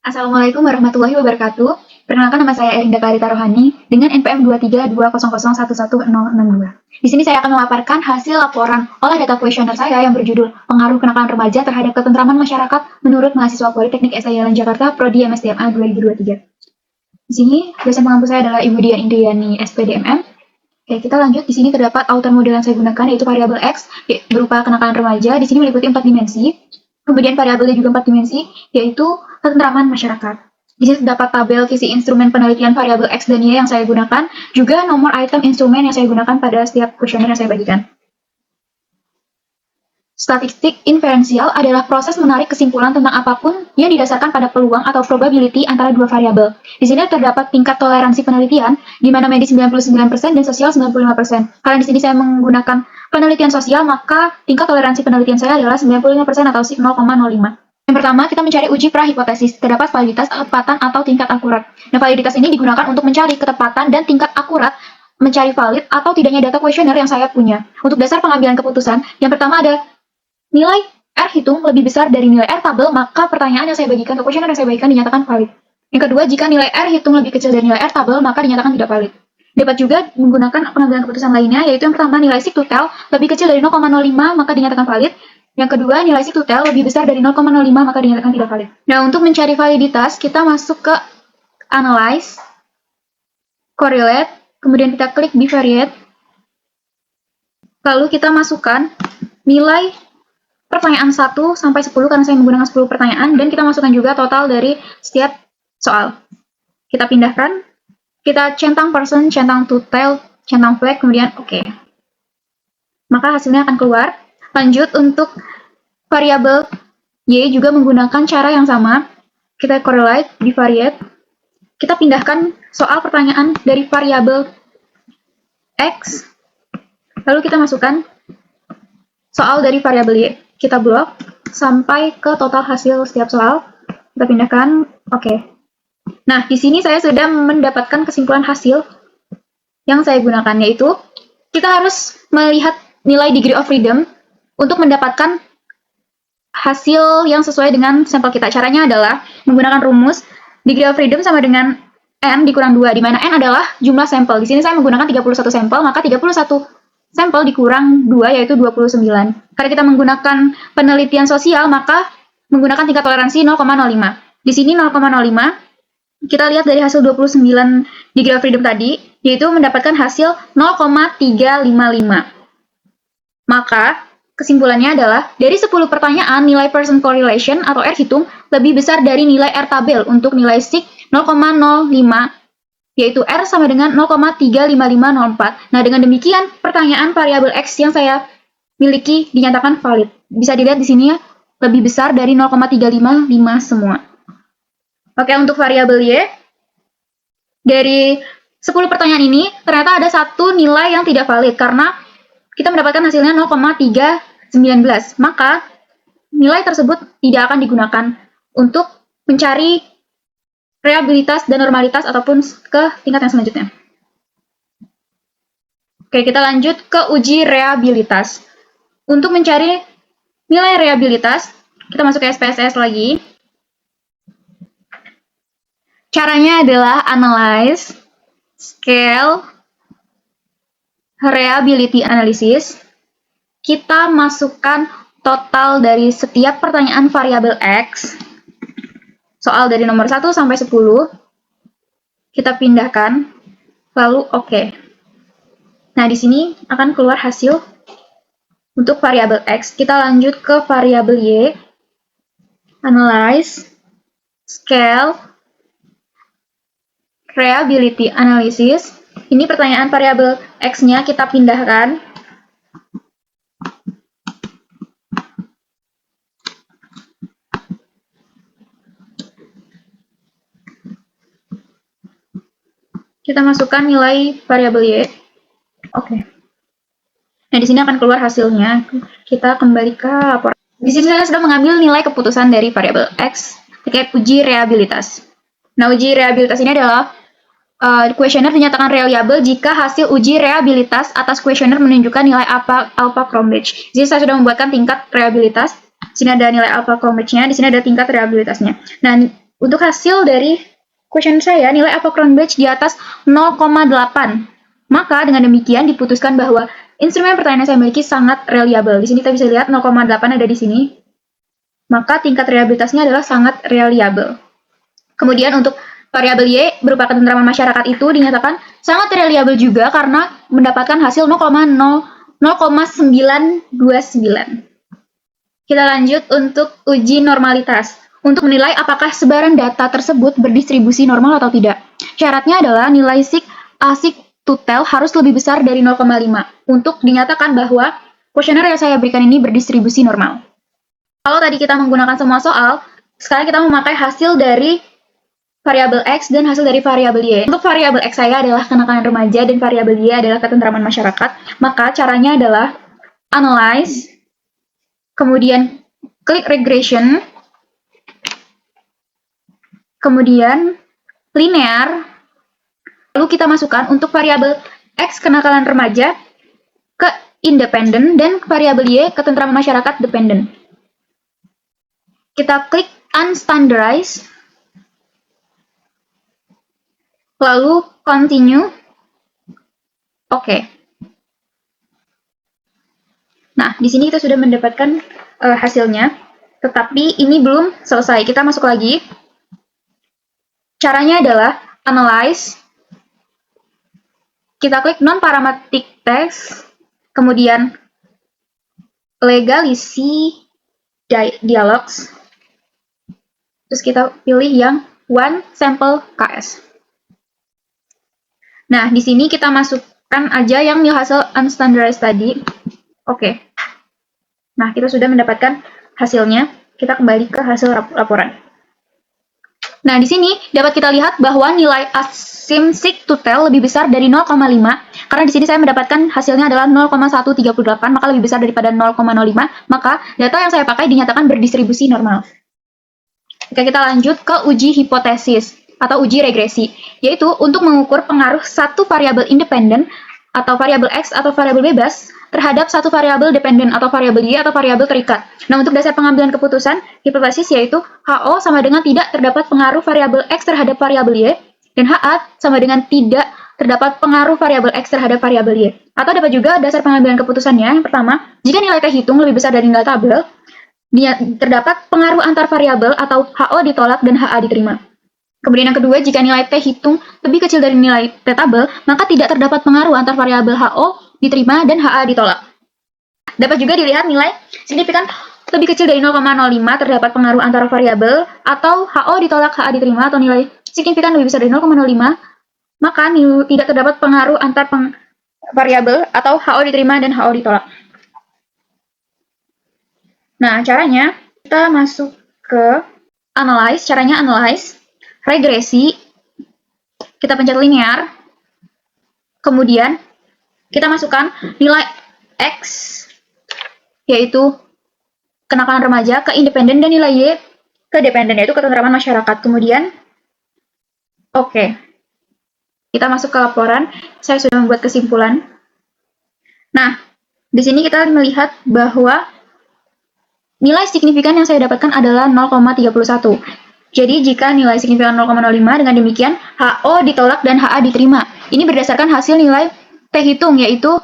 Assalamualaikum warahmatullahi wabarakatuh. Perkenalkan, nama saya Erinda Clarita Rohani dengan NPM 23200011062. Di sini saya akan memaparkan hasil laporan olah data kuesioner saya yang berjudul Pengaruh Kenakalan Remaja Terhadap Ketentraman Masyarakat menurut mahasiswa Politeknik SIALN Jakarta Prodi MSDMA 2023. Di sini dosen pengampu saya adalah Ibu Dian Indriani SPDMM. Oke, kita lanjut. Di sini terdapat outer model yang saya gunakan, yaitu variabel X berupa kenakalan remaja. Di sini meliputi 4 dimensi. Kemudian variabelnya juga 4 dimensi, yaitu ketentraman masyarakat. Di sini terdapat tabel visi instrumen penelitian variabel X dan Y yang saya gunakan, juga nomor item instrumen yang saya gunakan pada setiap kuesioner yang saya bagikan. Statistik inferensial adalah proses menarik kesimpulan tentang apapun yang didasarkan pada peluang atau probability antara dua variabel. Di sini terdapat tingkat toleransi penelitian, di mana medis 99% dan sosial 95%. Karena di sini saya menggunakan penelitian sosial, maka tingkat toleransi penelitian saya adalah 95% atau 0,05. Yang pertama, kita mencari uji pra-hipotesis. Terdapat validitas, ketepatan, atau tingkat akurat. Nah, validitas ini digunakan untuk mencari ketepatan dan tingkat akurat, mencari valid atau tidaknya data kuesioner yang saya punya. Untuk dasar pengambilan keputusan, yang pertama ada nilai R hitung lebih besar dari nilai R tabel, maka pertanyaan yang saya bagikan, atau kuesioner yang saya bagikan dinyatakan valid. Yang kedua, jika nilai R hitung lebih kecil dari nilai R tabel, maka dinyatakan tidak valid. Dapat juga menggunakan pengambilan keputusan lainnya, yaitu yang pertama, nilai seek to tell lebih kecil dari 0,05, maka dinyatakan valid. Yang kedua, nilai seek to tell lebih besar dari 0,05, maka dinyatakan tidak valid. Nah, untuk mencari validitas, kita masuk ke Analyze, Correlate, kemudian kita klik Bivariate, lalu kita masukkan nilai pertanyaan 1 sampai 10, karena saya menggunakan 10 pertanyaan, dan kita masukkan juga total dari setiap soal. Kita pindahkan, kita centang person, centang to tell, centang flag, kemudian oke. Maka hasilnya akan keluar. Lanjut, untuk variabel Y juga menggunakan cara yang sama. Kita correlate, bivariate. Kita pindahkan soal pertanyaan dari variabel X, lalu kita masukkan soal dari variabel Y. Kita blok sampai ke total hasil setiap soal. Kita pindahkan, oke. Nah, di sini saya sudah mendapatkan kesimpulan hasil yang saya gunakan, yaitu kita harus melihat nilai degree of freedom untuk mendapatkan hasil yang sesuai dengan sampel kita. Caranya adalah menggunakan rumus degree of freedom sama dengan N dikurang 2, di mana N adalah jumlah sampel. Di sini saya menggunakan 31 sampel, maka 31 sampel dikurang 2, yaitu 29. Karena kita menggunakan penelitian sosial, maka menggunakan tingkat toleransi 0,05. Di sini 0,05, kita lihat dari hasil 29 degree of freedom tadi, yaitu mendapatkan hasil 0,355. Maka, kesimpulannya adalah, dari 10 pertanyaan, nilai person correlation atau R hitung lebih besar dari nilai R tabel untuk nilai seek 0,05, yaitu R sama dengan 0,35504. Nah, dengan demikian, pertanyaan variabel X yang saya miliki dinyatakan valid. Bisa dilihat di sini ya, lebih besar dari 0,355 semua. Oke, untuk variabel Y, dari 10 pertanyaan ini, ternyata ada satu nilai yang tidak valid, karena kita mendapatkan hasilnya 0,319. Maka, nilai tersebut tidak akan digunakan untuk mencari reabilitas dan normalitas ataupun ke tingkat yang selanjutnya. Oke, kita lanjut ke uji reabilitas. Untuk mencari nilai reabilitas, kita masuk ke SPSS lagi. Caranya adalah analyze, scale, reliability analysis. Kita masukkan total dari setiap pertanyaan variabel X, soal dari nomor 1 sampai 10, kita pindahkan, lalu oke. Nah, di sini akan keluar hasil untuk variabel X. Kita lanjut ke variabel Y, analyze, scale, reliability analysis. Ini pertanyaan variabel X-nya kita pindahkan. Kita masukkan nilai variabel Y. Oke. Nah, di sini akan keluar hasilnya. Kita kembali ke laporan. Di sini saya sudah mengambil nilai keputusan dari variabel X terkait uji reabilitas. Nah, uji reabilitas ini adalah kuesioner dinyatakan reliable jika hasil uji reabilitas atas kuesioner menunjukkan nilai alpha Cronbridge. Di sini saya sudah membuatkan tingkat reabilitas. Di sini ada nilai alpha Cronbridge-nya, di sini ada tingkat reabilitasnya. Nah, Untuk hasil dari question saya, nilai Avogadro batch di atas 0,8. Maka dengan demikian diputuskan bahwa instrumen pertanyaan yang saya miliki sangat reliable. Di sini kita bisa lihat 0,8 ada di sini. Maka tingkat reliabilitasnya adalah sangat reliable. Kemudian untuk variabel Y berupa ketentraman masyarakat itu dinyatakan sangat reliable juga karena mendapatkan hasil 0,929. Kita lanjut untuk uji normalitas. Untuk menilai apakah sebaran data tersebut berdistribusi normal atau tidak. Syaratnya adalah nilai sig asig to tel harus lebih besar dari 0,5 untuk dinyatakan bahwa kuesioner yang saya berikan ini berdistribusi normal. Kalau tadi kita menggunakan semua soal, sekarang kita memakai hasil dari variabel X dan hasil dari variabel Y. Untuk variabel X saya adalah kenakalan remaja dan variabel Y adalah ketentraman masyarakat. Maka caranya adalah analyze, kemudian klik regression, kemudian linear, lalu kita masukkan untuk variabel X kenakalan remaja ke independen dan variabel Y ketentraman masyarakat dependent. Kita klik unstandardized, lalu continue. Oke. Nah, di sini kita sudah mendapatkan hasilnya, tetapi ini belum selesai. Kita masuk lagi. Caranya adalah analyze. Kita klik non-parametric text, kemudian legalisi dialogs. Terus kita pilih yang one sample KS. Nah, di sini kita masukkan aja yang hasil unstandardized tadi. Oke. Nah, kita sudah mendapatkan hasilnya. Kita kembali ke hasil laporan. Nah, di sini dapat kita lihat bahwa nilai asim sig to tel lebih besar dari 0,5. Karena di sini saya mendapatkan hasilnya adalah 0,138, maka lebih besar daripada 0,05. Maka data yang saya pakai dinyatakan berdistribusi normal. Oke, kita lanjut ke uji hipotesis atau uji regresi, yaitu untuk mengukur pengaruh satu variabel independen atau variabel X atau variabel bebas terhadap satu variabel dependen atau variabel Y atau variabel terikat. Nah, untuk dasar pengambilan keputusan hipotesis yaitu HO sama dengan tidak terdapat pengaruh variabel X terhadap variabel Y dan HA sama dengan tidak terdapat pengaruh variabel X terhadap variabel Y. Atau dapat juga dasar pengambilan keputusannya. Yang pertama, jika nilai T hitung lebih besar dari nilai tabel, terdapat pengaruh antar variabel atau HO ditolak dan HA diterima. Kemudian yang kedua, jika nilai T hitung lebih kecil dari nilai T tabel, maka tidak terdapat pengaruh antar variabel HO diterima dan HA ditolak. Dapat juga dilihat nilai signifikan lebih kecil dari 0,05 terdapat pengaruh antara variabel atau HO ditolak HA diterima, atau nilai signifikan lebih besar dari 0,05 maka tidak terdapat pengaruh antar variabel atau HO diterima dan HO ditolak. Nah, caranya kita masuk ke analyze, caranya analyze, regresi, kita pencet linear, kemudian kita masukkan nilai X, yaitu kenakalan remaja, ke independen, dan nilai Y ke dependen, yaitu ketentraman masyarakat. Kemudian, oke, kita masuk ke laporan, saya sudah membuat kesimpulan. Nah, di sini kita melihat bahwa nilai signifikan yang saya dapatkan adalah 0,31. Jadi, jika nilai signifikan 0,05, dengan demikian HO ditolak dan HA diterima. Ini berdasarkan hasil nilai T hitung, yaitu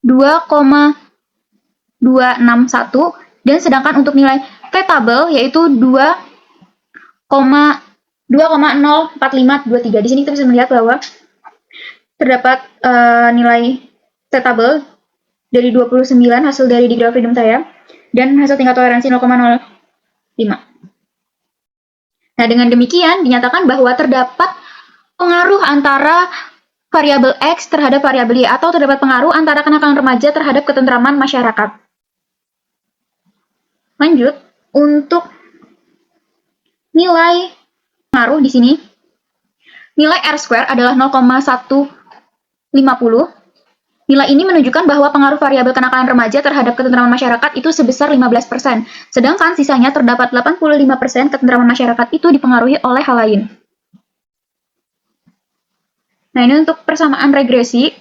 2,261, dan sedangkan untuk nilai T tabel, yaitu 2,04523. Di sini kita bisa melihat bahwa terdapat nilai T tabel dari 29 hasil dari Digital Freedom saya, dan hasil tingkat toleransi 0,05. Nah, dengan demikian dinyatakan bahwa terdapat pengaruh antara variabel X terhadap variabel Y, atau terdapat pengaruh antara kenakalan remaja terhadap ketentraman masyarakat. Lanjut, untuk nilai pengaruh di sini, nilai R² adalah 0,150. Nilai ini menunjukkan bahwa pengaruh variabel kenakalan remaja terhadap ketentraman masyarakat itu sebesar 15%, sedangkan sisanya terdapat 85% ketentraman masyarakat itu dipengaruhi oleh hal lain. Nah, ini untuk persamaan regresi.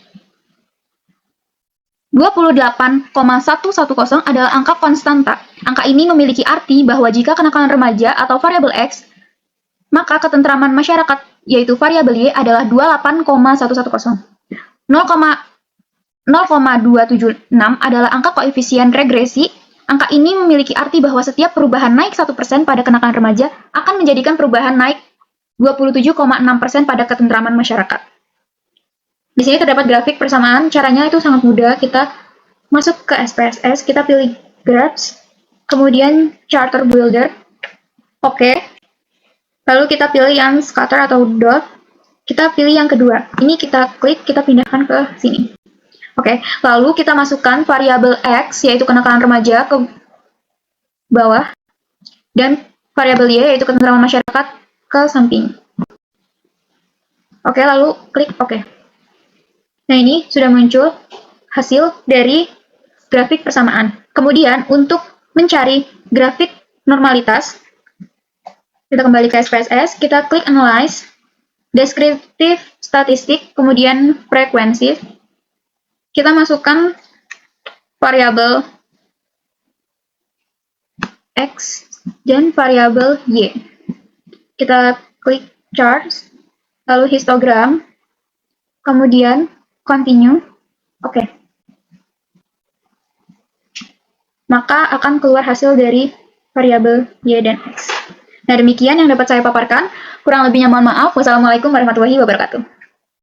28,110 adalah angka konstanta. Angka ini memiliki arti bahwa jika kenakalan remaja atau variabel X maka ketentraman masyarakat, yaitu variabel Y, adalah 28,110. 0,276 adalah angka koefisien regresi. Angka ini memiliki arti bahwa setiap perubahan naik 1% pada kenakalan remaja akan menjadikan perubahan naik 27,6% pada ketentraman masyarakat. Di sini terdapat grafik persamaan. Caranya itu sangat mudah. Kita masuk ke SPSS, kita pilih Graphs, kemudian Charter Builder. Oke. Lalu kita pilih yang scatter atau dot. Kita pilih yang kedua. Ini kita klik, kita pindahkan ke sini. Oke, lalu kita masukkan variabel X, yaitu kenakalan remaja, ke bawah, dan variabel Y, yaitu ketentraman masyarakat, ke samping. Oke, lalu klik OK. Nah, ini sudah muncul hasil dari grafik persamaan. Kemudian, untuk mencari grafik normalitas, kita kembali ke SPSS, kita klik Analyze, Descriptive Statistik, kemudian Frekuensi. Kita masukkan variabel X dan variabel Y. Kita klik Charts, lalu Histogram, kemudian Continue. Oke. Maka akan keluar hasil dari variabel Y dan X. Nah, demikian yang dapat saya paparkan. Kurang lebihnya mohon maaf. Wassalamualaikum warahmatullahi wabarakatuh.